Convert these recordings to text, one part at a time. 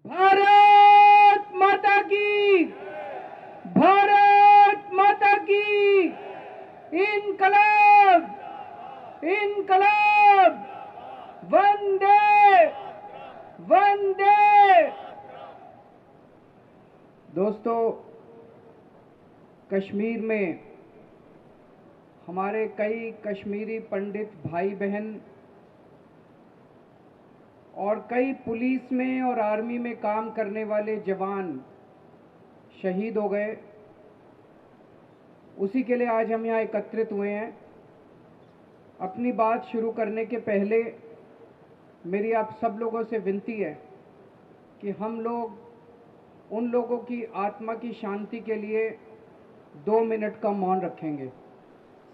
भारत माता की, भारत माता की, इनकलाब, इनकलाब, वंदे वंदे। दोस्तों, कश्मीर में हमारे कई कश्मीरी पंडित भाई बहन और कई पुलिस में और आर्मी में काम करने वाले जवान शहीद हो गए। उसी के लिए आज हम यहाँ एकत्रित हुए हैं। अपनी बात शुरू करने के पहले मेरी आप सब लोगों से विनती है कि हम लोग उन लोगों की आत्मा की शांति के लिए 2 मिनट का मौन रखेंगे।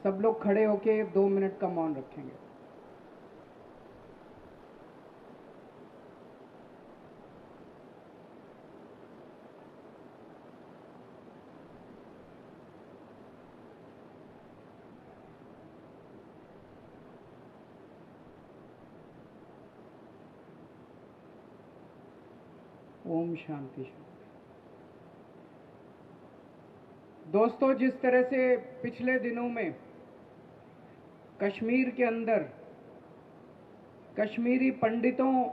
सब लोग खड़े होकर 2 मिनट का मौन रखेंगे। ओम शांति शांति। दोस्तों, जिस तरह से पिछले दिनों में कश्मीर के अंदर कश्मीरी पंडितों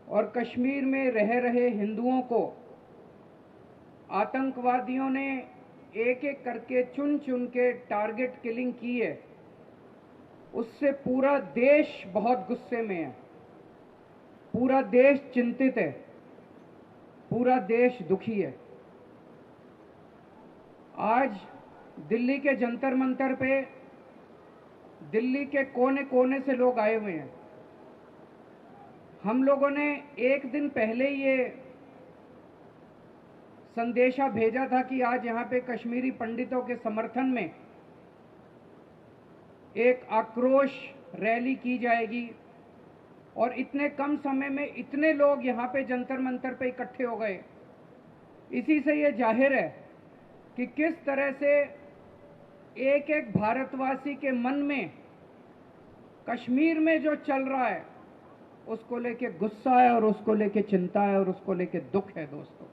और कश्मीर में रह रहे हिंदुओं को आतंकवादियों ने एक एक करके चुन चुन के टारगेट किलिंग की है, उससे पूरा देश बहुत गुस्से में है। पूरा देश चिंतित है, पूरा देश दुखी है। आज दिल्ली के जंतर मंतर पे दिल्ली के कोने कोने से लोग आए हुए हैं। हम लोगों ने एक दिन पहले ये संदेशा भेजा था कि आज यहाँ पे कश्मीरी पंडितों के समर्थन में एक आक्रोश रैली की जाएगी, और इतने कम समय में इतने लोग यहाँ पे जंतर मंतर पे इकट्ठे हो गए। इसी से ये जाहिर है कि किस तरह से एक एक भारतवासी के मन में कश्मीर में जो चल रहा है उसको लेके गुस्सा है, और उसको लेके चिंता है, और उसको लेके दुख है। दोस्तों,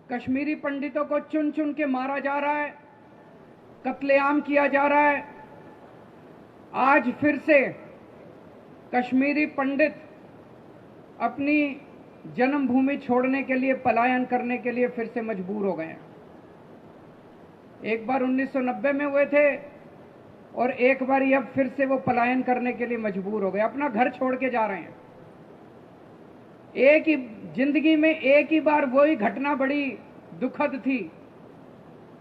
कश्मीरी पंडितों को चुन चुन के मारा जा रहा है, कत्लेआम किया जा रहा है। आज फिर से कश्मीरी पंडित अपनी जन्मभूमि छोड़ने के लिए, पलायन करने के लिए फिर से मजबूर हो गए हैं। एक बार 1990 में हुए थे, और एक बार अब फिर से वो पलायन करने के लिए मजबूर हो गए। अपना घर छोड़ के जा रहे हैं। एक ही जिंदगी में एक ही बार वही घटना बड़ी दुखद थी।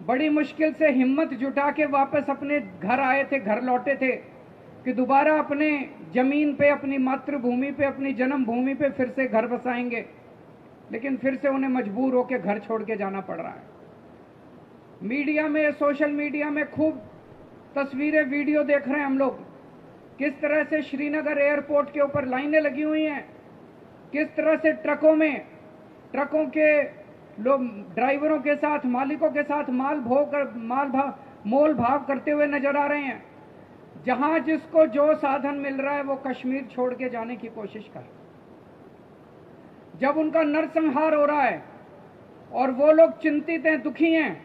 बड़ी मुश्किल से हिम्मत जुटा के वापस अपने घर आए थे, घर लौटे थे कि दोबारा अपने जमीन पे, अपनी मातृभूमि पे, अपनी जन्मभूमि पे फिर से घर बसाएंगे, लेकिन फिर से उन्हें मजबूर होकर घर छोड़ के जाना पड़ रहा है। मीडिया में, सोशल मीडिया में खूब तस्वीरें, वीडियो देख रहे हैं हम लोग, किस तरह से श्रीनगर एयरपोर्ट के ऊपर लाइनें लगी हुई हैं, किस तरह से ट्रकों के लोग ड्राइवरों के साथ, मालिकों के साथ मोल भाव करते हुए नजर आ रहे हैं। जहां जिसको जो साधन मिल रहा है वो कश्मीर छोड़ के जाने की कोशिश कर। जब उनका नरसंहार हो रहा है और वो लोग चिंतित हैं, दुखी हैं,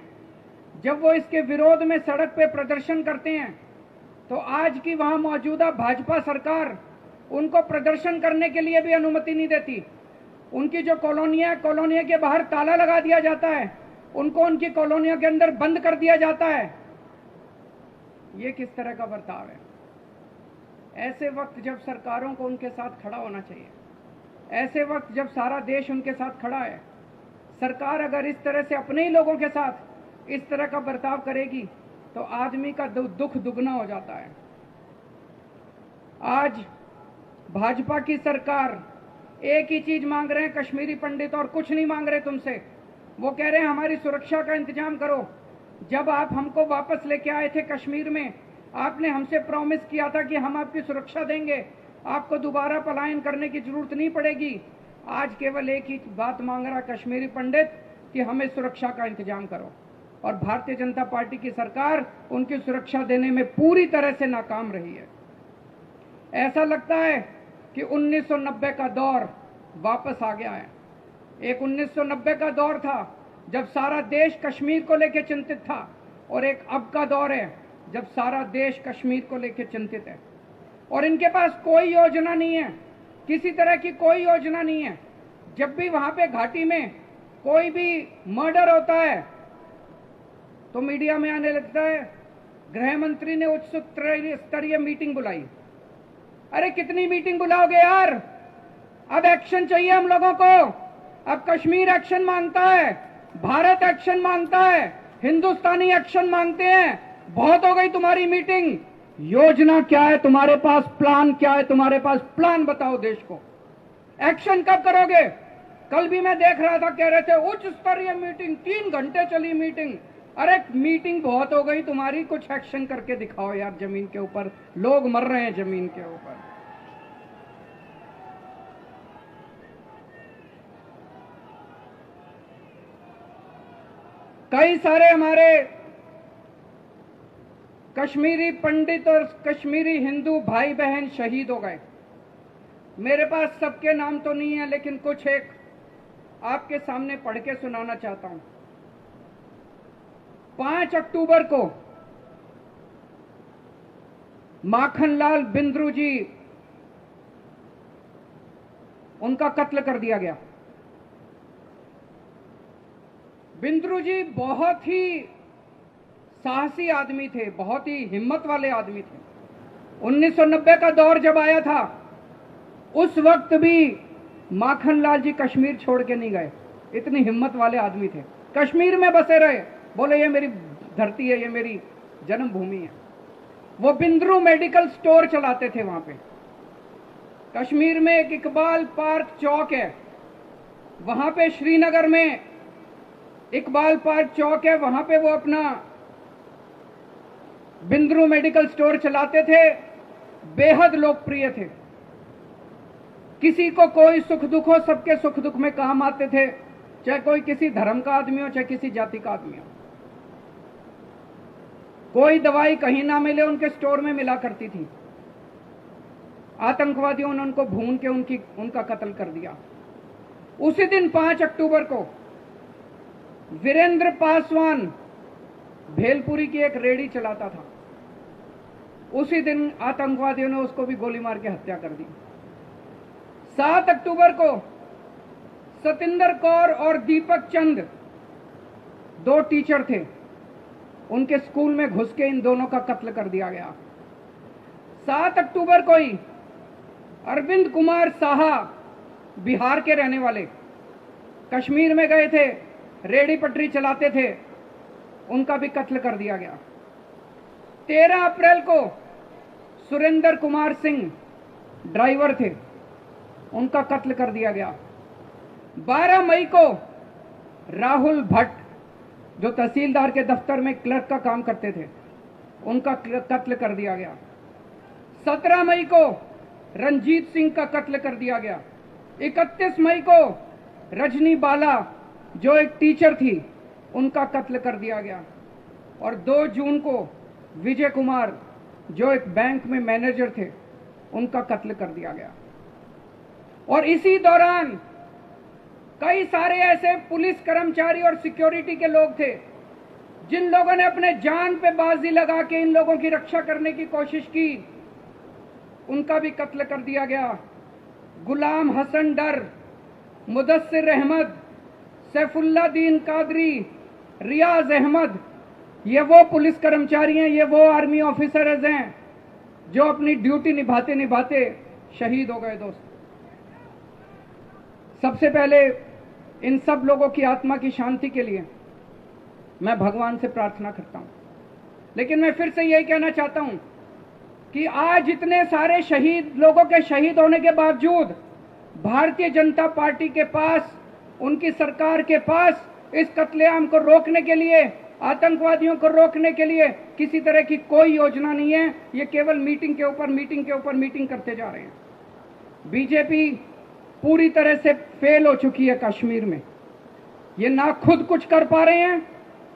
जब वो इसके विरोध में सड़क पे प्रदर्शन करते हैं, तो आज की वहां मौजूदा भाजपा सरकार उनको प्रदर्शन करने के लिए भी अनुमति नहीं देती। उनकी जो कॉलोनियां के बाहर ताला लगा दिया जाता है, उनको उनकी कॉलोनियों के अंदर बंद कर दिया जाता है। ये किस तरह का बर्ताव है? ऐसे वक्त जब सरकारों को उनके साथ खड़ा होना चाहिए, ऐसे वक्त जब सारा देश उनके साथ खड़ा है, सरकार अगर इस तरह से अपने ही लोगों के साथ इस तरह का बर्ताव करेगी तो आदमी का दुख दुगना हो जाता है। आज भाजपा की सरकार एक ही चीज मांग रहे हैं कश्मीरी पंडित, और कुछ नहीं मांग रहे तुमसे। वो कह रहे हैं हमारी सुरक्षा का इंतजाम करो। जब आप हमको वापस लेके आए थे कश्मीर में, आपने हमसे प्रॉमिस किया था कि हम आपकी सुरक्षा देंगे, आपको दोबारा पलायन करने की जरूरत नहीं पड़ेगी। आज केवल एक ही बात मांग रहा कश्मीरी पंडित कि हमें सुरक्षा का इंतजाम करो, और भारतीय जनता पार्टी की सरकार उनकी सुरक्षा देने में पूरी तरह से नाकाम रही है। ऐसा लगता है कि 1990 का दौर, वापस आ गया है। एक 1990 का दौर था जब सारा देश कश्मीर को लेकर चिंतित था, और एक अब का दौर है जब सारा देश कश्मीर को लेकर चिंतित है। और इनके पास कोई योजना नहीं है, किसी तरह की कोई योजना नहीं है। जब भी वहां पे घाटी में कोई भी मर्डर होता है तो मीडिया में आने लगता है गृह मंत्री ने उच्च स्तरीय मीटिंग बुलाई। अरे कितनी मीटिंग बुलाओगे यार? अब एक्शन चाहिए हम लोगों को। अब कश्मीर एक्शन मांगता है, भारत एक्शन मांगता है, हिंदुस्तानी एक्शन मांगते हैं। बहुत हो गई तुम्हारी मीटिंग। योजना क्या है तुम्हारे पास? प्लान क्या है तुम्हारे पास? प्लान बताओ देश को। एक्शन कब करोगे? कल भी मैं देख रहा था, कह रहे थे उच्च स्तरीय मीटिंग, 3 घंटे चली मीटिंग। अरे मीटिंग बहुत हो गई तुम्हारी, कुछ एक्शन करके दिखाओ यार। जमीन के ऊपर लोग मर रहे हैं, जमीन के ऊपर। कई सारे हमारे कश्मीरी पंडित और कश्मीरी हिंदू भाई बहन शहीद हो गए। मेरे पास सबके नाम तो नहीं है, लेकिन कुछ एक आपके सामने पढ़ के सुनाना चाहता हूं। 5 अक्टूबर को माखनलाल बिंद्रू जी, उनका कत्ल कर दिया गया। बिंद्रू जी बहुत ही साहसी आदमी थे, बहुत ही हिम्मत वाले आदमी थे। 1990 का दौर जब आया था, उस वक्त भी माखनलाल जी कश्मीर छोड़ के नहीं गए। इतनी हिम्मत वाले आदमी थे, कश्मीर में बसे रहे। बोले ये मेरी धरती है, ये मेरी जन्मभूमि है। वो बिंद्रू मेडिकल स्टोर चलाते थे वहां पे। कश्मीर में एक इकबाल पार्क चौक है, वहां पे श्रीनगर में इकबाल पार्क चौक है, वहां पे वो अपना बिंद्रू मेडिकल स्टोर चलाते थे। बेहद लोकप्रिय थे। किसी को कोई सुख दुख हो, सबके सुख दुख में काम आते थे, चाहे कोई किसी धर्म का आदमी हो, चाहे किसी जाति का आदमी हो। कोई दवाई कहीं ना मिले, उनके स्टोर में मिला करती थी। आतंकवादियों ने उनको भून के उनका कत्ल कर दिया। उसी दिन 5 अक्टूबर को वीरेंद्र पासवान भेलपुरी की एक रेडी चलाता था। उसी दिन आतंकवादियों ने उसको भी गोली मार के हत्या कर दी। 7 अक्टूबर को सतिंदर कौर और दीपक चंद, 2 टीचर थे, उनके स्कूल में घुस के इन दोनों का कत्ल कर दिया गया। 7 अक्टूबर को ही अरविंद कुमार साहा, बिहार के रहने वाले, कश्मीर में गए थे, रेडी पटरी चलाते थे, उनका भी कत्ल कर दिया गया। 13 अप्रैल को सुरेंद्र कुमार सिंह, ड्राइवर थे, उनका कत्ल कर दिया गया। 12 मई को राहुल भट्ट, जो तहसीलदार के दफ्तर में क्लर्क का काम करते थे, उनका कत्ल कर दिया गया। 17 मई को रंजीत सिंह का कत्ल कर दिया गया। 31 मई को रजनी बाला, जो एक टीचर थी, उनका कत्ल कर दिया गया। और 2 जून को विजय कुमार, जो एक बैंक में मैनेजर थे, उनका कत्ल कर दिया गया। और इसी दौरान कई सारे ऐसे पुलिस कर्मचारी और सिक्योरिटी के लोग थे जिन लोगों ने अपने जान पे बाजी लगा के इन लोगों की रक्षा करने की कोशिश की, उनका भी कत्ल कर दिया गया। गुलाम हसन डर, मुदस्सिर अहमद, सैफुल्लादीन कादरी, रियाज अहमद, ये वो पुलिस कर्मचारी हैं, ये वो आर्मी ऑफिसर्स हैं जो अपनी ड्यूटी निभाते निभाते शहीद हो गए। दोस्त, सबसे पहले इन सब लोगों की आत्मा की शांति के लिए मैं भगवान से प्रार्थना करता हूं। लेकिन मैं फिर से यही कहना चाहता हूं कि आज इतने सारे शहीद लोगों के शहीद होने के बावजूद भारतीय जनता पार्टी के पास, उनकी सरकार के पास इस कत्लेआम को रोकने के लिए, आतंकवादियों को रोकने के लिए किसी तरह की कोई योजना नहीं है। ये केवल मीटिंग के ऊपर मीटिंग के ऊपर मीटिंग करते जा रहे हैं। बीजेपी पूरी तरह से फेल हो चुकी है कश्मीर में। ये ना खुद कुछ कर पा रहे हैं,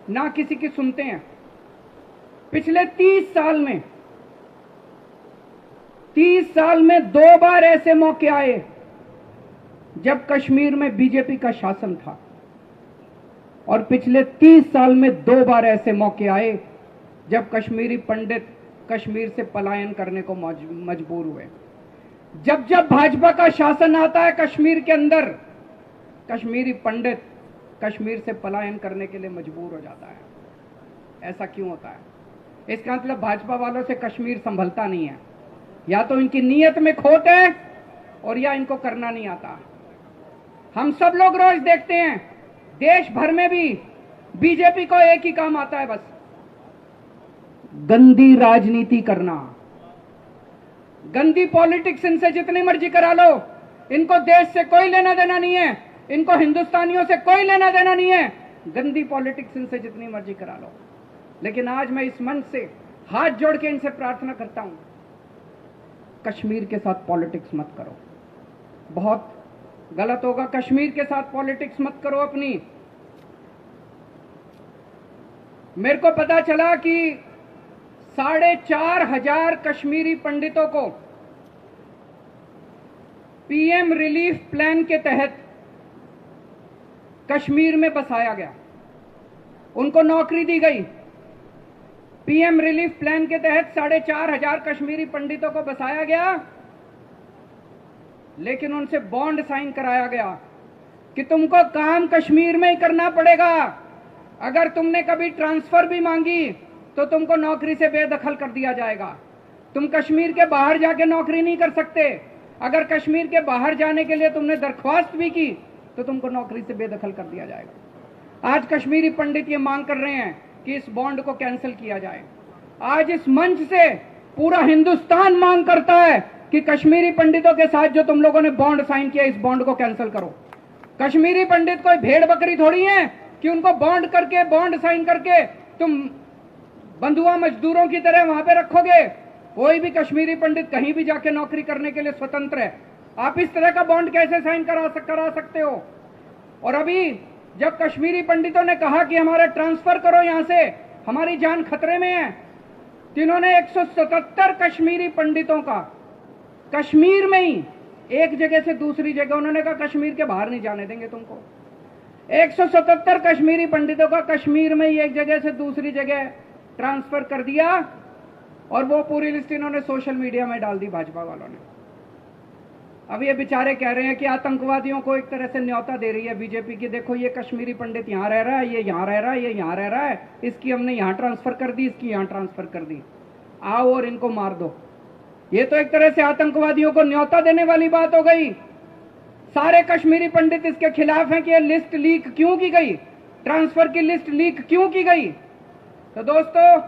ना किसी की सुनते हैं। पिछले 30 साल में 2 बार ऐसे मौके आए जब कश्मीर में बीजेपी का शासन था, और पिछले 30 साल में 2 बार ऐसे मौके आए जब कश्मीरी पंडित कश्मीर से पलायन करने को मजबूर हुए। जब जब भाजपा का शासन आता है कश्मीर के अंदर, कश्मीरी पंडित कश्मीर से पलायन करने के लिए मजबूर हो जाता है। ऐसा क्यों होता है? इसका मतलब भाजपा वालों से कश्मीर संभलता नहीं है, या तो इनकी नीयत में खोट है और या इनको करना नहीं आता। हम सब लोग रोज देखते हैं, देश भर में भी बीजेपी को एक ही काम आता है, बस गंदी राजनीति करना, गंदी पॉलिटिक्स। इनसे जितनी मर्जी करा लो, इनको देश से कोई लेना देना नहीं है, इनको हिंदुस्तानियों से कोई लेना देना नहीं है। गंदी पॉलिटिक्स इनसे जितनी मर्जी करा लो। लेकिन आज मैं इस मंच से हाथ जोड़ के इनसे प्रार्थना करता हूं, कश्मीर के साथ पॉलिटिक्स मत करो। बहुत गलत होगा। कश्मीर के साथ पॉलिटिक्स मत करो अपनी। मेरे को पता चला कि 4,500 कश्मीरी पंडितों को पीएम रिलीफ प्लान के तहत कश्मीर में बसाया गया, उनको नौकरी दी गई। पीएम रिलीफ प्लान के तहत 4,500 कश्मीरी पंडितों को बसाया गया, लेकिन उनसे बॉन्ड साइन कराया गया कि तुमको काम कश्मीर में ही करना पड़ेगा। अगर तुमने कभी ट्रांसफर भी मांगी तो तुमको नौकरी से बेदखल कर दिया जाएगा। तुम कश्मीर के बाहर जाके नौकरी नहीं कर सकते। अगर कश्मीर के बाहर जाने के लिए तुमने दरख्वास्त भी की तो तुमको नौकरी से बेदखल कर दिया जाएगा। आज कश्मीरी पंडित ये मांग कर रहे हैं कि इस बॉन्ड को कैंसिल किया जाए। आज इस मंच से पूरा हिंदुस्तान मांग करता है कि कश्मीरी पंडितों के साथ जो तुम लोगों ने बॉन्ड साइन किया, इस बॉन्ड को कैंसिल करो। कश्मीरी पंडित कोई भेड़ बकरी थोड़ी है कि उनको बॉन्ड साइन करके तुम बंधुआ मजदूरों की तरह वहां पे रखोगे। कोई भी कश्मीरी पंडित कहीं भी जाके नौकरी करने के लिए स्वतंत्र है। आप इस तरह का बॉन्ड कैसे साइन करा सकते हो? और अभी जब कश्मीरी पंडितों ने कहा कि हमारा ट्रांसफर करो, यहां से हमारी जान खतरे में है, तो इन्होंने 177 कश्मीरी पंडितों का कश्मीर में ही एक जगह से दूसरी जगह, उन्होंने कहा कश्मीर के बाहर नहीं जाने देंगे तुमको। 177 कश्मीरी पंडितों का कश्मीर में ही एक जगह से दूसरी जगह ट्रांसफर कर दिया, और वो पूरी लिस्ट इन्होंने सोशल मीडिया में डाल दी भाजपा वालों ने। अब ये बेचारे कह रहे हैं कि आतंकवादियों को एक तरह से न्योता दे रही है बीजेपी की, देखो ये कश्मीरी पंडित यहां रह रहा है, ये यहां रह रहा है, ये यहां रह रहा है, इसकी हमने यहां ट्रांसफर कर दी, इसकी यहां ट्रांसफर कर दी, आओ और इनको मार दो। ये तो एक तरह से आतंकवादियों को न्योता देने वाली बात हो गई। सारे कश्मीरी पंडित इसके खिलाफ हैं कि ये लिस्ट लीक क्यों की गई, ट्रांसफर की लिस्ट लीक क्यों की गई। तो दोस्तों,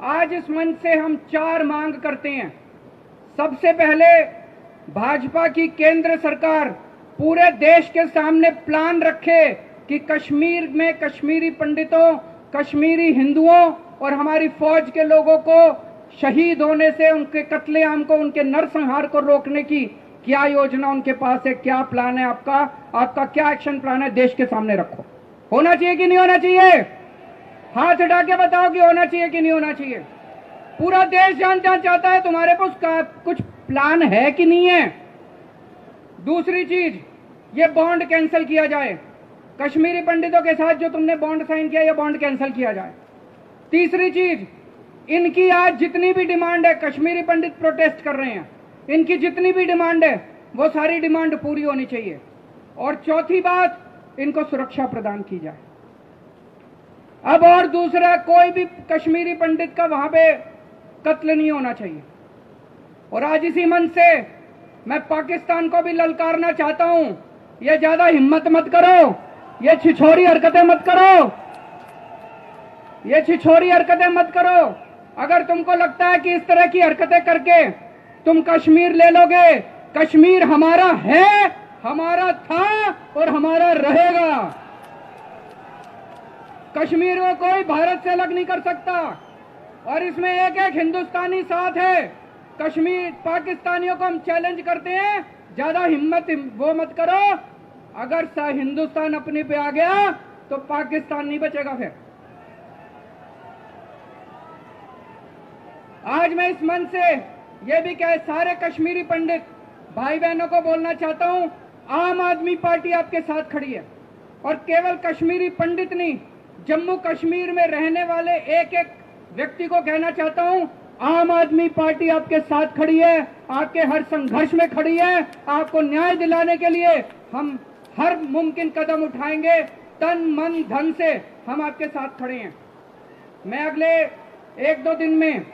आज इस मंच से हम 4 मांग करते हैं। सबसे पहले, भाजपा की केंद्र सरकार पूरे देश के सामने प्लान रखे कि कश्मीर में कश्मीरी पंडितों, कश्मीरी हिंदुओं और हमारी फौज के लोगों को शहीद होने से, उनके कत्लेआम को, उनके नरसंहार को रोकने की क्या योजना उनके पास है, क्या प्लान है आपका क्या एक्शन प्लान है, देश के सामने रखो। होना चाहिए कि नहीं होना चाहिए? हाथ उठा के बताओ कि होना चाहिए कि नहीं होना चाहिए। पूरा देश जानना चाहता है तुम्हारे पास कुछ प्लान है कि नहीं है। दूसरी चीज, ये बॉन्ड कैंसिल किया जाए। कश्मीरी पंडितों के साथ जो तुमने बॉन्ड साइन किया, ये बॉन्ड कैंसिल किया जाए। तीसरी चीज, इनकी आज जितनी भी डिमांड है, कश्मीरी पंडित प्रोटेस्ट कर रहे हैं, इनकी जितनी भी डिमांड है वो सारी डिमांड पूरी होनी चाहिए। और चौथी बात, इनको सुरक्षा प्रदान की जाए। अब और दूसरा, कोई भी कश्मीरी पंडित का वहां पे कत्ल नहीं होना चाहिए। और आज इसी मन से मैं पाकिस्तान को भी ललकारना चाहता हूं, ये ज्यादा हिम्मत मत करो, ये छिछोरी हरकतें मत करो, ये छिछोरी हरकतें मत करो। अगर तुमको लगता है कि इस तरह की हरकतें करके तुम कश्मीर ले लोगे, कश्मीर हमारा है, हमारा था और हमारा रहेगा। कश्मीर को कोई भारत से अलग नहीं कर सकता, और इसमें एक एक हिंदुस्तानी साथ है। कश्मीर, पाकिस्तानियों को हम चैलेंज करते हैं, ज्यादा हिम्मत वो मत करो। अगर हिंदुस्तान अपने पे आ गया तो पाकिस्तान नहीं बचेगा। फिर आज मैं इस मन से ये भी कह सारे कश्मीरी पंडित भाई बहनों को बोलना चाहता हूं, आम आदमी पार्टी आपके साथ खड़ी है। और केवल कश्मीरी पंडित नहीं, जम्मू कश्मीर में रहने वाले एक एक व्यक्ति को कहना चाहता हूं, आम आदमी पार्टी आपके साथ खड़ी है, आपके हर संघर्ष में खड़ी है। आपको न्याय दिलाने के लिए हम हर मुमकिन कदम उठाएंगे, तन मन धन से हम आपके साथ खड़े हैं। मैं अगले 1-2 दिन में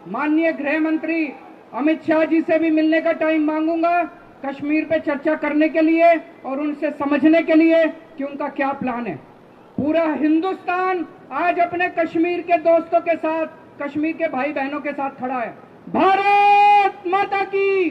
माननीय गृह मंत्री अमित शाह जी से भी मिलने का टाइम मांगूंगा, कश्मीर पे चर्चा करने के लिए और उनसे समझने के लिए कि उनका क्या प्लान है। पूरा हिंदुस्तान आज अपने कश्मीर के दोस्तों के साथ, कश्मीर के भाई बहनों के साथ खड़ा है। भारत माता की